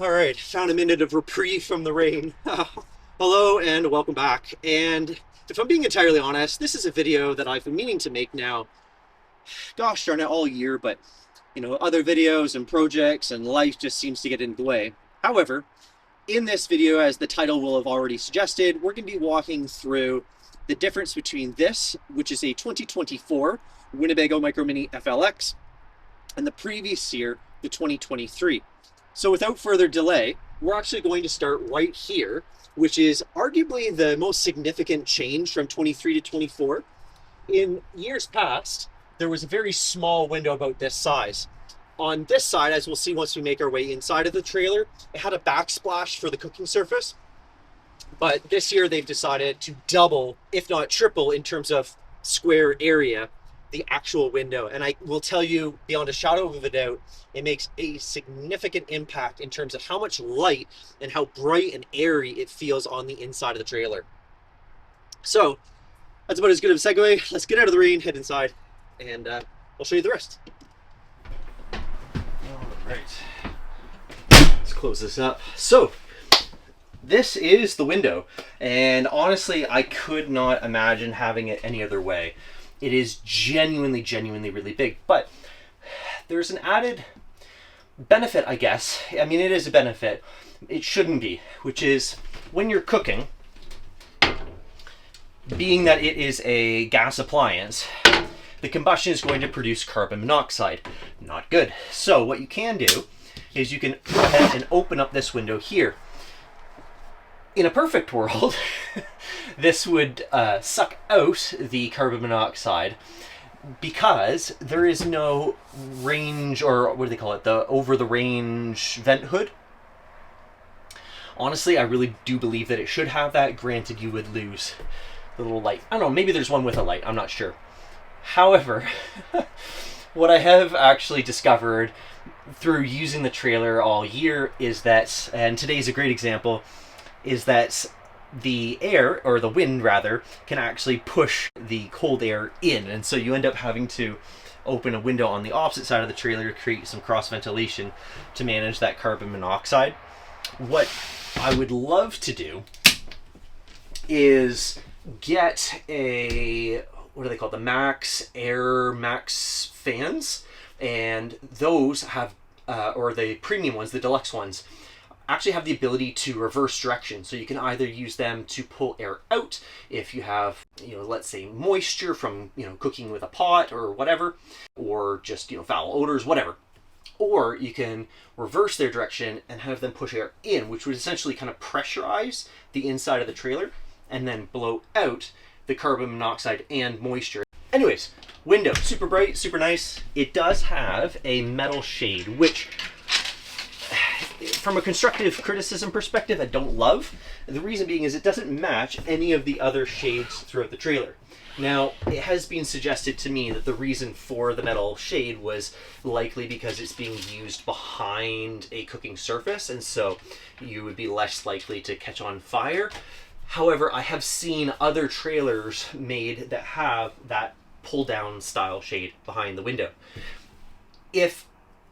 All right, found a minute of reprieve from the rain. Hello and welcome back. And if I'm being entirely honest, this is a video that I've been meaning to make now, gosh darn it, all year, but other videos and projects and life just seems to get in the way. However, in this video, as the title will have already suggested, we're going to be walking through the difference between this, which is a 2024 Winnebago Micro Mini FLX, and the previous year, the 2023. So without further delay, we're actually going to start right here, which is arguably the most significant change from 23 to 24. In years past, there was a very small window about this size. On this side, as we'll see once we make our way inside of the trailer, it had a backsplash for the cooking surface. But this year they've decided to double, if not triple, in terms of square area, the actual window. And I will tell you beyond a shadow of a doubt, it makes a significant impact in terms of how much light and how bright and airy it feels on the inside of the trailer. So that's about as good of a segue. Let's get out of the rain, head inside, and I'll show you the rest. All right, let's close this up. So this is the window, and honestly, I could not imagine having it any other way. It is genuinely really big, but there's an added benefit, I guess. I mean, it is a benefit. It shouldn't be, which is when you're cooking, being that it is a gas appliance, the combustion is going to produce carbon monoxide. Not good. So what you can do is you can go ahead and open up this window here. In a perfect world, this would suck out the carbon monoxide because there is no range, or what do they call it, the over-the-range vent hood. Honestly, I really do believe that it should have that. Granted, you would lose the little light. I don't know, maybe there's one with a light, I'm not sure. However, what I have actually discovered through using the trailer all year is that, and today's a great example, is that the air, or the wind rather, can actually push the cold air in, and so you end up having to open a window on the opposite side of the trailer to create some cross ventilation to manage that carbon monoxide. What I would love to do is get a, what do they call it, the Max fans, and those have or the premium ones, the deluxe ones, actually have the ability to reverse direction. So you can either use them to pull air out if you have, let's say moisture from, cooking with a pot or whatever, or just, foul odors, whatever. Or you can reverse their direction and have them push air in, which would essentially kind of pressurize the inside of the trailer and then blow out the carbon monoxide and moisture. Anyways, window, super bright, super nice. It does have a metal shade, which from a constructive criticism perspective, I don't love. The reason being is it doesn't match any of the other shades throughout the trailer. Now, it has been suggested to me that the reason for the metal shade was likely because it's being used behind a cooking surface, and so you would be less likely to catch on fire. However, I have seen other trailers made that have that pull-down style shade behind the window. If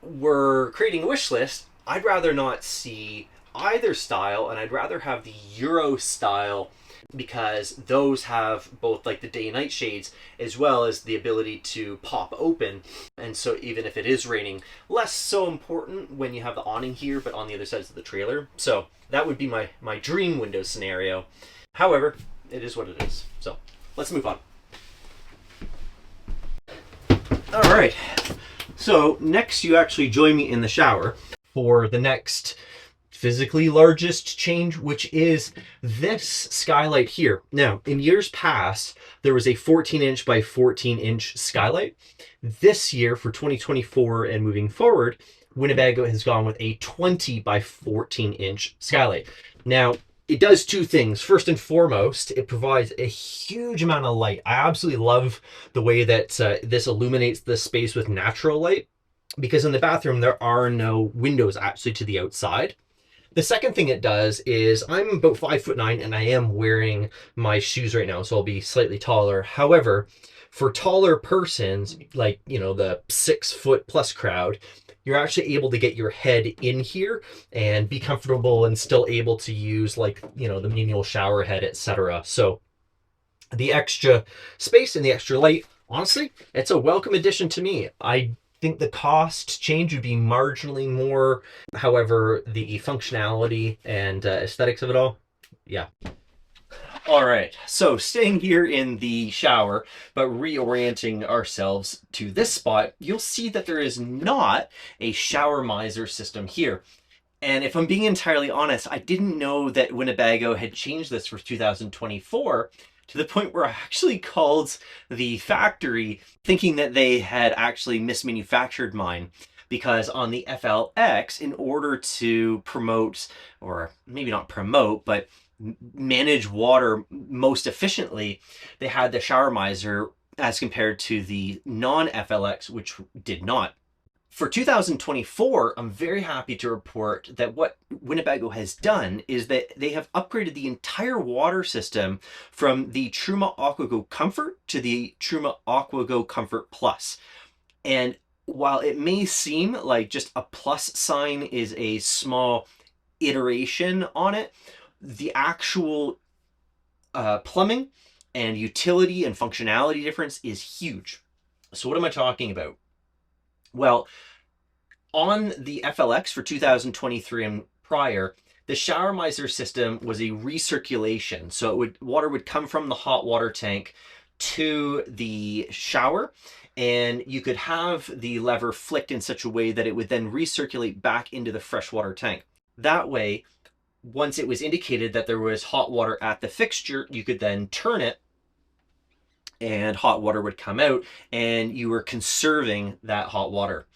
we're creating a wish list, I'd rather not see either style, and I'd rather have the Euro style, because those have both like the day and night shades as well as the ability to pop open. And so even if it is raining, less so important when you have the awning here, but on the other sides of the trailer. So that would be my dream window scenario. However, it is what it is. So let's move on. All right. So next you actually join me in the shower for the next physically largest change, which is this skylight here. Now, in years past, there was a 14-inch by 14-inch skylight. This year, for 2024 and moving forward, Winnebago has gone with a 20 by 14-inch skylight. Now, it does two things. First and foremost, it provides a huge amount of light. I absolutely love the way that this illuminates the space with natural light, because in the bathroom, there are no windows actually to the outside. The second thing it does is, I'm about 5'9" and I am wearing my shoes right now, so I'll be slightly taller. However, for taller persons, like, the 6 foot plus crowd, you're actually able to get your head in here and be comfortable and still able to use, like, you know, the manual shower head, etc. So the extra space and the extra light, honestly, it's a welcome addition to me. I think the cost change would be marginally more. However, the functionality and aesthetics of it all, yeah. All right, so staying here in the shower, but reorienting ourselves to this spot, you'll see that there is not a shower miser system here. And if I'm being entirely honest, I didn't know that Winnebago had changed this for 2024 to the point where I actually called the factory thinking that they had actually mismanufactured mine. Because on the FLX, in order to promote, or maybe not promote, but manage water most efficiently, they had the shower miser as compared to the non-FLX, which did not. For 2024, I'm very happy to report that what Winnebago has done is that they have upgraded the entire water system from the Truma AquaGo Comfort to the Truma AquaGo Comfort Plus. And while it may seem like just a plus sign is a small iteration on it, the actual plumbing and utility and functionality difference is huge. So what am I talking about? Well, on the FLX for 2023 and prior, the shower miser system was a recirculation. So water would come from the hot water tank to the shower, and you could have the lever flicked in such a way that it would then recirculate back into the freshwater tank. That way, once it was indicated that there was hot water at the fixture, you could then turn it and hot water would come out, and you were conserving that hot water.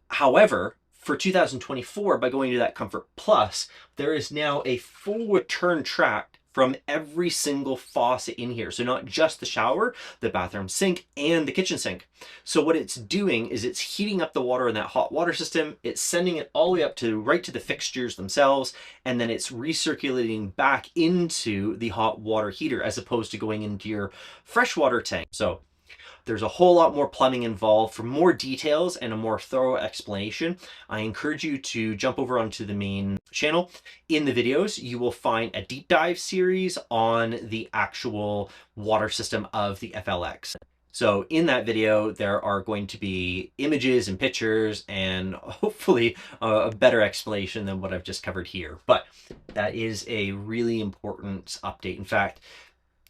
However, for 2024, by going to that Comfort Plus, there is now a full return track from every single faucet in here. So not just the shower, the bathroom sink, and the kitchen sink. So what it's doing is it's heating up the water in that hot water system, it's sending it all the way up to right to the fixtures themselves, and then it's recirculating back into the hot water heater as opposed to going into your freshwater tank. So there's a whole lot more plumbing involved. For more details and a more thorough explanation, I encourage you to jump over onto the main channel. In the videos, you will find a deep dive series on the actual water system of the FLX. So in that video, there are going to be images and pictures and hopefully a better explanation than what I've just covered here. But that is a really important update. In fact,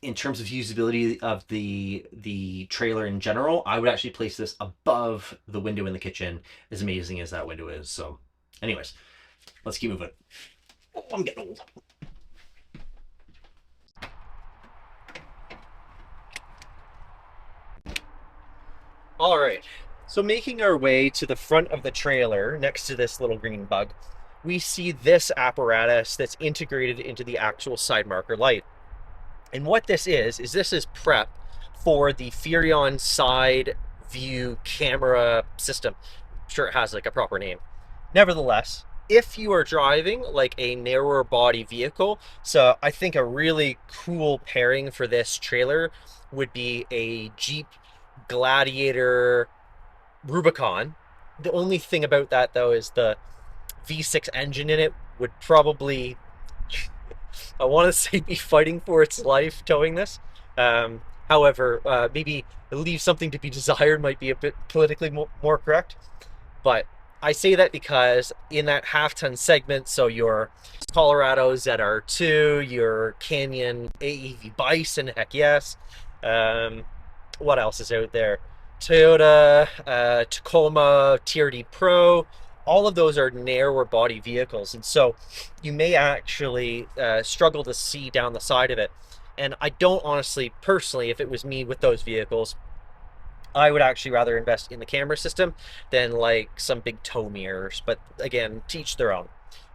in terms of usability of the trailer in general, I would actually place this above the window in the kitchen, as amazing as that window is. So anyways, let's keep moving. Oh, I'm getting old. All right, so making our way to the front of the trailer next to this little green bug, we see this apparatus that's integrated into the actual side marker light. And what this is this is prep for the Furrion side view camera system. I'm sure it has like a proper name. Nevertheless, if you are driving like a narrower body vehicle, so I think a really cool pairing for this trailer would be a Jeep Gladiator Rubicon. The only thing about that though is the V6 engine in it would probably, I want to say, be fighting for its life towing this. However, maybe leave something to be desired might be a bit politically more correct. But I say that because in that half-ton segment, so your Colorado ZR2, your Canyon AEV Bison, heck yes. What else is out there? Toyota, Tacoma, TRD Pro, all of those are narrower body vehicles. And so you may actually struggle to see down the side of it. And I don't honestly, personally, if it was me with those vehicles, I would actually rather invest in the camera system than like some big tow mirrors. But again, to each their own.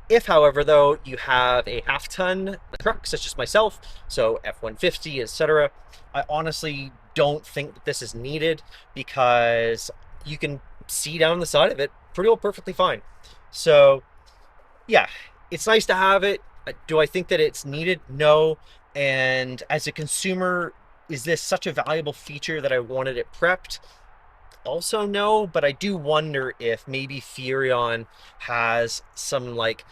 If, however, though, you have a half-ton truck, such as myself, so F-150, etc., I honestly don't think that this is needed because you can see down the side of it perfectly fine. So, yeah, it's nice to have it. Do I think that it's needed? No. And as a consumer, is this such a valuable feature that I wanted it prepped? also know, but I do wonder if maybe Furion has some like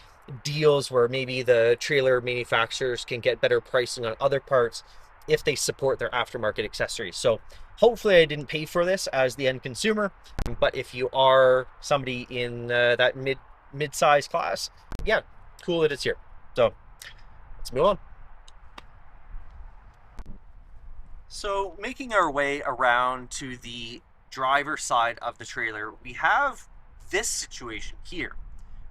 deals where maybe the trailer manufacturers can get better pricing on other parts if they support their aftermarket accessories. So hopefully I didn't pay for this as the end consumer, but if you are somebody in that mid-size class, yeah, cool that it's here. So let's move on. So making our way around to the driver's side of the trailer, we have this situation here.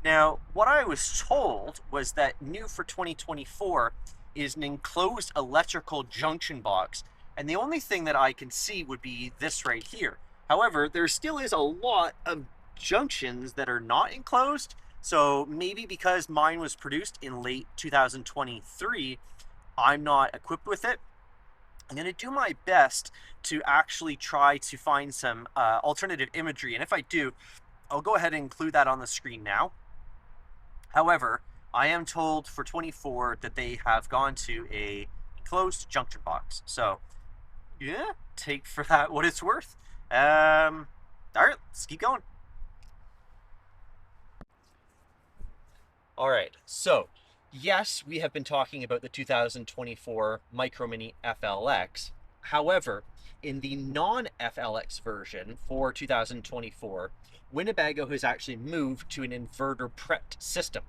Now, what I was told was that new for 2024 is an enclosed electrical junction box, and the only thing that I can see would be this right here. However, there still is a lot of junctions that are not enclosed, so maybe because mine was produced in late 2023, I'm not equipped with it. I'm going to do my best to actually try to find some alternative imagery, and if I do, I'll go ahead and include that on the screen now. However, I am told for 24 that they have gone to a enclosed junction box. So, yeah, take for that what it's worth. All right, let's keep going. All right, so yes, we have been talking about the 2024 Micro Mini FLX. However, in the non-FLX version for 2024, Winnebago has actually moved to an inverter prepped system.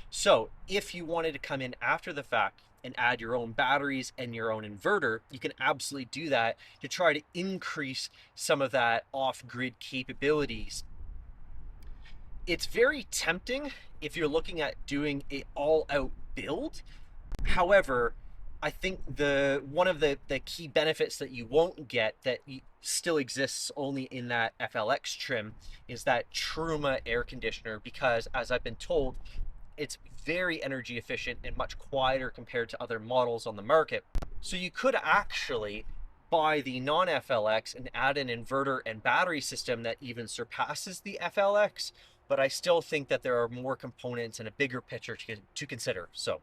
So if you wanted to come in after the fact and add your own batteries and your own inverter, you can absolutely do that to try to increase some of that off-grid capabilities. It's very tempting if you're looking at doing a all-out build. However, I think one of the key benefits that you won't get that still exists only in that FLX trim is that Truma air conditioner, because as I've been told, it's very energy efficient and much quieter compared to other models on the market. So you could actually buy the non-FLX and add an inverter and battery system that even surpasses the FLX, but I still think that there are more components and a bigger picture to consider. So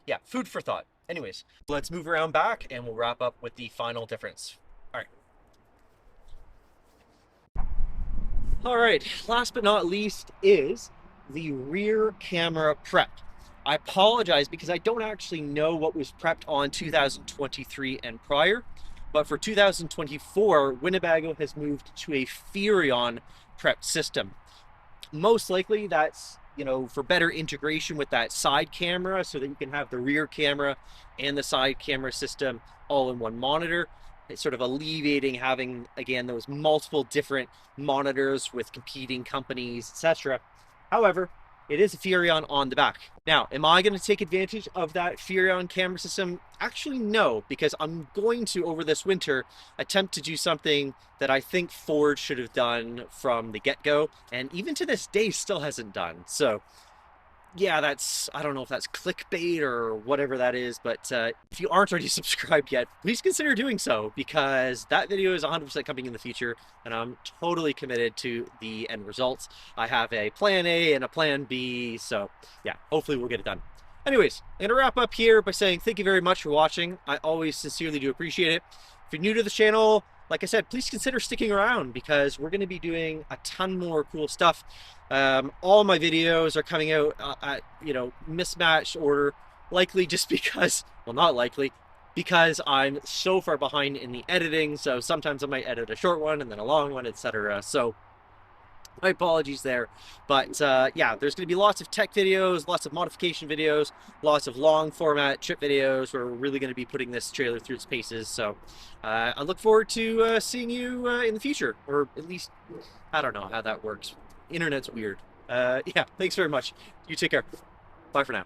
yeah, food for thought. Anyways, let's move around back and we'll wrap up with the final difference. All right. All right, last but not least is the rear camera prep. I apologize because I don't actually know what was prepped on 2023 and prior, but for 2024, Winnebago has moved to a Furion prep system. Most likely that's, you know, for better integration with that side camera so that you can have the rear camera and the side camera system all in one monitor. It's sort of alleviating having, again, those multiple different monitors with competing companies, etc. However, it is a Furion on the back. Now, am I going to take advantage of that Furion camera system? Actually, no, because I'm going to, over this winter, attempt to do something that I think Ford should have done from the get-go, and even to this day still hasn't done. So yeah, I don't know if that's clickbait or whatever that is, but if you aren't already subscribed yet, please consider doing so, because that video is 100% coming in the future, and I'm totally committed to the end results. I have a plan A and a plan B, so yeah, hopefully we'll get it done. Anyways, I'm gonna wrap up here by saying thank you very much for watching. I always sincerely do appreciate it. If you're new to the channel, like I said, please consider sticking around because we're going to be doing a ton more cool stuff. All my videos are coming out at, mismatched order, likely just because, well, not likely, because I'm so far behind in the editing. So sometimes I might edit a short one and then a long one, etc. So my apologies there, but yeah, there's going to be lots of tech videos, lots of modification videos, lots of long format trip videos where we're really going to be putting this trailer through its paces. So I look forward to seeing you in the future, or at least, I don't know how that works. Internet's weird. Yeah, thanks very much. You take care. Bye for now.